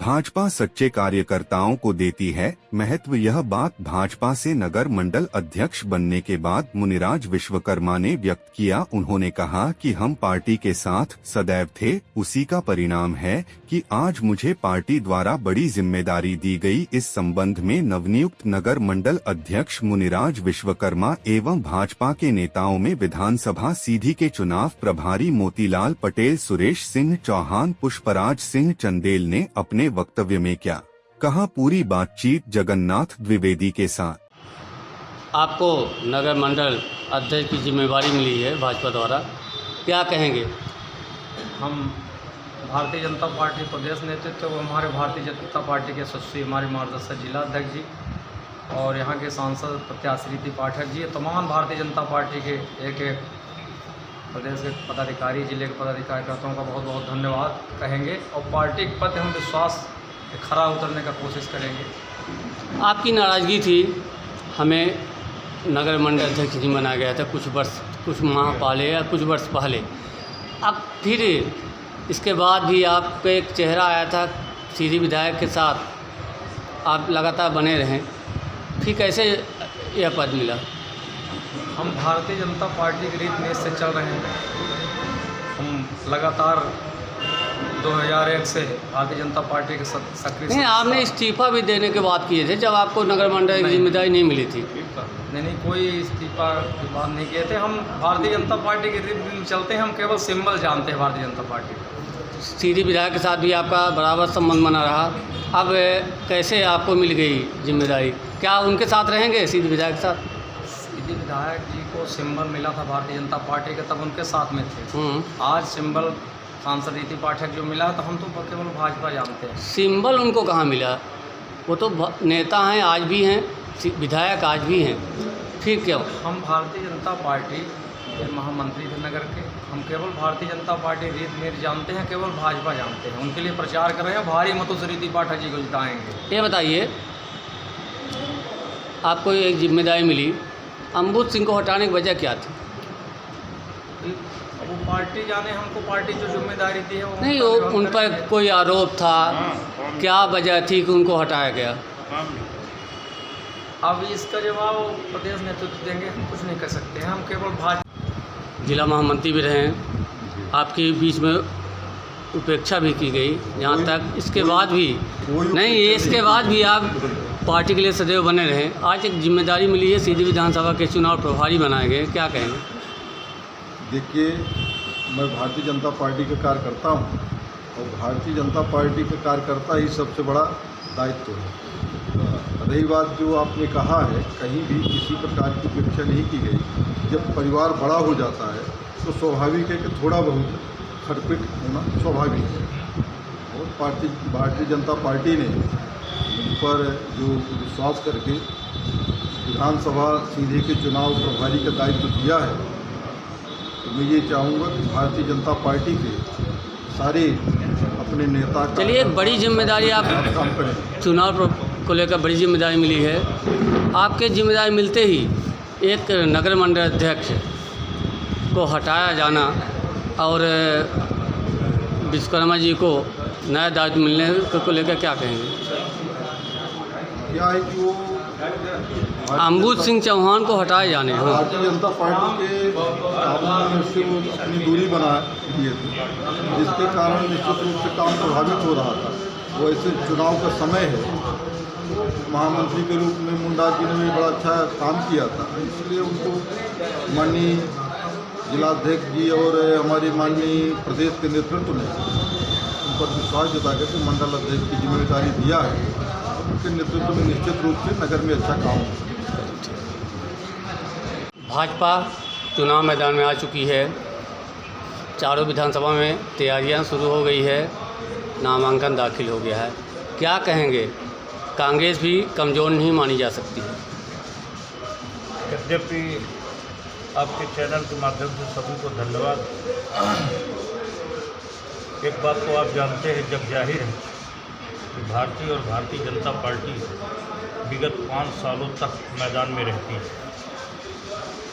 भाजपा सच्चे कार्यकर्ताओं को देती है महत्व। यह बात भाजपा से नगर मंडल अध्यक्ष बनने के बाद मुनिराज विश्वकर्मा ने व्यक्त किया। उन्होंने कहा कि हम पार्टी के साथ सदैव थे, उसी का परिणाम है कि आज मुझे पार्टी द्वारा बड़ी जिम्मेदारी दी गई। इस संबंध में नवनियुक्त नगर मंडल अध्यक्ष मुनिराज विश्वकर्मा एवं भाजपा के नेताओं में विधानसभा सीधी के चुनाव प्रभारी मोतीलाल पटेल, सुरेश सिंह चौहान, पुष्पराज सिंह चंदेल ने अपने वक्तव्य में क्या कहा, पूरी बातचीत जगन्नाथ द्विवेदी के साथ। आपको नगर मंडल अध्यक्ष की जिम्मेदारी मिली है भाजपा द्वारा, क्या कहेंगे? हम भारतीय जनता पार्टी प्रदेश नेतृत्व व हमारे भारतीय जनता पार्टी के सदस्य, हमारे मार्गदर्शक जिला अध्यक्ष जी और यहाँ के सांसद प्रत्याशी रीति पाठक जी, तमाम भारतीय जनता पार्टी के एक एक प्रदेश के पदाधिकारी, जिले के पदाधिकारियों का बहुत बहुत धन्यवाद कहेंगे और पार्टी के प्रति हम विश्वास खरा उतरने का कोशिश करेंगे। आपकी नाराज़गी थी, हमें नगर मंडल अध्यक्ष नहीं बनाया गया था कुछ माह पहले या कुछ वर्ष पहले। अब फिर इसके बाद भी आपका एक चेहरा आया था सीधी विधायक के साथ, आप लगातार बने रहें, फिर कैसे यह पद मिला? हम भारतीय जनता पार्टी की रीत नीति से चल रहे हैं। हम लगातार 2001 से भारतीय जनता पार्टी के सक्रिय। नहीं, आपने इस्तीफा भी देने की बात किए थे जब आपको नगर मंडल की जिम्मेदारी नहीं मिली थी। नहीं, कोई इस्तीफा की बात नहीं किए थे। हम भारतीय जनता पार्टी की रीत नीति में चलते हैं। हम केवल सिंबल जानते हैं भारतीय जनता पार्टी का। सीधी विधायक के साथ भी आपका बराबर संबंध बना रहा, अब कैसे आपको मिल गई जिम्मेदारी? क्या उनके साथ रहेंगे सीधी विधायक के साथ? सीधी विधायक जी को सिंबल मिला था भारतीय जनता पार्टी के, तब उनके साथ में थे। आज सिंबल सांसद रीति पाठक जो मिला, तो हम तो केवल भाजपा जानते हैं। सिंबल उनको कहाँ मिला? वो तो नेता हैं, आज भी हैं, विधायक आज भी हैं, फिर क्यों? हम भारतीय जनता पार्टी के महामंत्री थे नगर के। हम केवल भारतीय जनता पार्टी रीत नीति जानते हैं, केवल भाजपा जानते हैं। उनके लिए प्रचार कर रहे हैं, भारी मतों से रीति पाठक जी को जिताएंगे। ये बताइए, आपको एक जिम्मेदारी मिली, अम्बुज सिंह को हटाने की वजह क्या थी? वो पार्टी जाने, हमको पार्टी जो जिम्मेदारी दी है वो नहीं, वो उन पर कोई आरोप था, क्या वजह थी कि उनको हटाया गया? अब इसका जवाब प्रदेश नेतृत्व देंगे, हम कुछ नहीं कर सकते हैं। हम केवल भाजपा। जिला महामंत्री भी रहे, आपके बीच में उपेक्षा भी की गई, यहाँ तक इसके बाद भी नहीं, इसके बाद भी आप पार्टी के लिए सदैव बने रहे। आज एक जिम्मेदारी मिली है, सीधी विधानसभा के चुनाव प्रभारी बनाए गए, क्या कहेंगे? देखिए, मैं भारतीय जनता पार्टी का कार्यकर्ता हूँ और भारतीय जनता पार्टी का कार्यकर्ता ही सबसे बड़ा दायित्व है। रही बात जो आपने कहा है, कहीं भी किसी प्रकार की उपेक्षा नहीं की गई। जब परिवार बड़ा हो जाता है तो स्वाभाविक है कि थोड़ा बहुत खटपिट होना स्वाभाविक है। और भारतीय जनता पार्टी ने उन पर जो विश्वास करके विधानसभा सीधे के चुनाव प्रभारी का दायित्व दिया है, तो मैं ये चाहूँगा कि भारतीय जनता पार्टी के सारे अपने नेता। चलिए, एक बड़ी जिम्मेदारी आप काम करें। चुनाव को लेकर बड़ी जिम्मेदारी मिली है। आपके जिम्मेदारी मिलते ही एक नगर मंडल अध्यक्ष को हटाया जाना और विश्वकर्मा जी को नया दायित्व मिलने को लेकर क्या कहेंगे? क्या है कि वो अम्बुज सिंह चौहान को हटाए जाने, भारतीय जनता पार्टी के कानून से वो अपनी दूरी बना दिए थे, जिसके कारण निश्चित रूप से काम प्रभावित हो रहा था। वो ऐसे चुनाव का समय है, महामंत्री के रूप में मुंडा जी ने भी बड़ा अच्छा काम किया था, इसलिए उनको माननीय जिलाध्यक्ष जी और हमारी माननीय प्रदेश के नेतृत्व ने उन पर विश्वास जता के मंडल अध्यक्ष की जिम्मेदारी दिया है। उनके नेतृत्व में निश्चित रूप से नगर में अच्छा काम हो। भाजपा चुनाव मैदान में आ चुकी है, चारों विधानसभा में तैयारियां शुरू हो गई है, नामांकन दाखिल हो गया है, क्या कहेंगे? कांग्रेस भी कमज़ोर नहीं मानी जा सकती है। यद्यपि आपके चैनल के माध्यम से सभी को धन्यवाद। एक बात तो आप जानते हैं, जग जाहिर है कि भारतीय और भारतीय जनता पार्टी विगत 5 सालों तक मैदान में रहती है।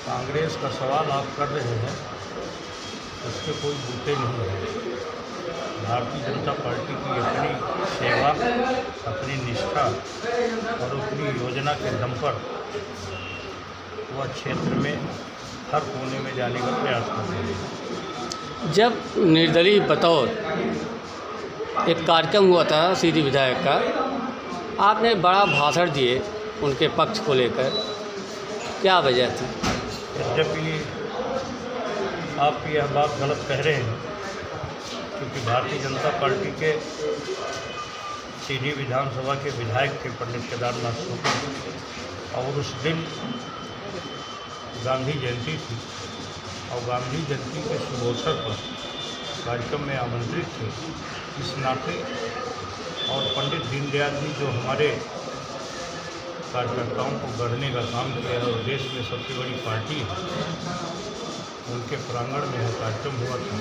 कांग्रेस का सवाल आप कर रहे हैं, उसके कोई बूते नहीं है। भारतीय जनता पार्टी की अपनी सेवा, अपनी निष्ठा और अपनी योजना के दम पर वह क्षेत्र में हर कोने में जाने का प्रयास कर रहे हैं। जब निर्दलीय बतौर एक कार्यक्रम हुआ था सीधी विधायक का, आपने बड़ा भाषण दिए उनके पक्ष को लेकर, क्या वजह थी? यद्यपि आप यह बात गलत कह रहे हैं, क्योंकि भारतीय जनता पार्टी के सीधी विधानसभा के विधायक थे पंडित केदारनाथ सोपी, और उस दिन गांधी जयंती थी और गांधी जयंती के शुभ अवसर पर कार्यक्रम में आमंत्रित थे। इस नाते और पंडित दीनदयाल जी जो हमारे कार्यकर्ताओं को गढ़ने का काम किया है और देश में सबसे बड़ी पार्टी है, उनके प्रांगण में यह कार्यक्रम हुआ था।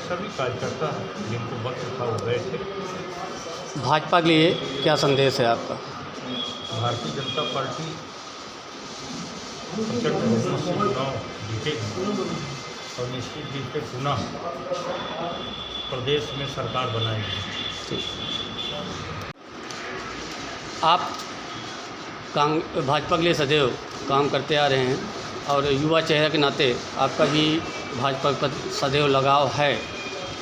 सभी कार्यकर्ता जिनको वक्त था वो गए थे। भाजपा के लिए क्या संदेश है आपका? भारतीय जनता पार्टी प्रचंड बहुमत से चुनाव जीतेगी और निश्चित रूप से पुनः प्रदेश में सरकार बनाएगी। आप भाजपा के लिए सदैव काम करते आ रहे हैं और युवा चेहरे के नाते आपका भी भाजपा पर सदैव लगाव है,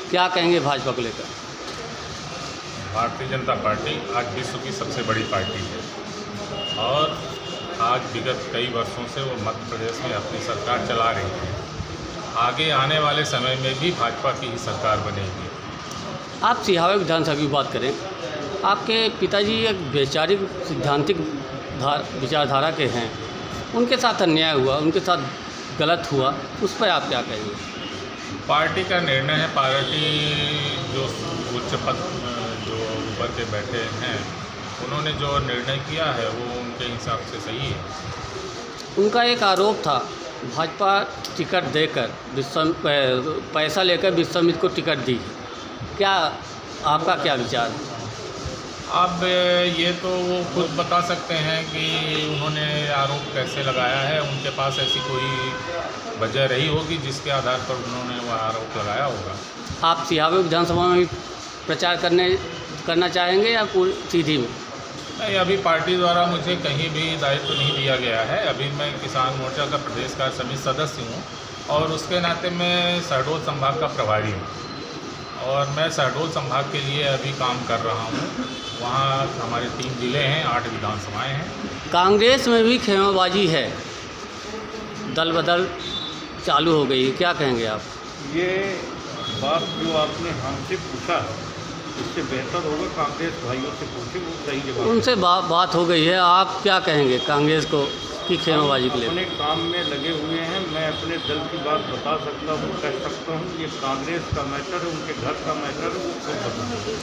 क्या कहेंगे भाजपा को लेकर? भारतीय जनता पार्टी आज विश्व की सबसे बड़ी पार्टी है और आज विगत कई वर्षों से वो मध्य प्रदेश में अपनी सरकार चला रही है। आगे आने वाले समय में भी भाजपा की ही सरकार बनेगी। आप सिहावा विधानसभा की बात करें, आपके पिताजी एक वैचारिक सिद्धांतिक विचारधारा के हैं, उनके साथ अन्याय हुआ, उनके साथ गलत हुआ, उस पर आप क्या कहेंगे? पार्टी का निर्णय है। पार्टी जो उच्च पद जो ऊपर के बैठे हैं, उन्होंने जो निर्णय किया है वो उनके हिसाब से सही है। उनका एक आरोप था, भाजपा टिकट देकर पैसा लेकर विश्वामित्र को टिकट दी, क्या आपका क्या विचार है? अब ये तो वो खुद बता सकते हैं कि उन्होंने आरोप कैसे लगाया है। उनके पास ऐसी कोई वजह रही होगी जिसके आधार पर उन्होंने वो आरोप लगाया होगा। आप सिहावा विधानसभा में प्रचार करना चाहेंगे या सीधी में? नहीं, अभी पार्टी द्वारा मुझे कहीं भी दायित्व नहीं दिया गया है। अभी मैं किसान मोर्चा का प्रदेश कार्य समिति सदस्य हूँ और उसके नाते मैं शहडोल संभाग का प्रभारी हूँ और मैं शहडोल संभाग के लिए अभी काम कर रहा हूँ। वहाँ हमारे 3 जिले हैं, 8 विधानसभाएं हैं। कांग्रेस में भी खेमाबाजी है, दल बदल चालू हो गई, क्या कहेंगे आप? ये बात जो आपने हमसे पूछा है, इससे बेहतर होगा कांग्रेस भाइयों से पूछे, वो सही जवाब। उनसे बात हो गई है, आप क्या कहेंगे कांग्रेस को कि खेमाबाजी के लिए? अपने काम में लगे हुए हैं। मैं अपने दल की बात बता सकता हूँ, कह सकता हूँ। ये कांग्रेस का मैटर है, उनके घर का मैटर है, वो खुद बताएंगे।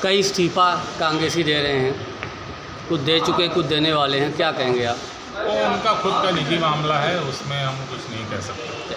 कई इस्तीफा कांग्रेसी दे रहे हैं, कुछ दे चुके, कुछ देने वाले हैं, क्या कहेंगे आप? वो उनका खुद का निजी मामला है, उसमें हम कुछ नहीं कह सकते।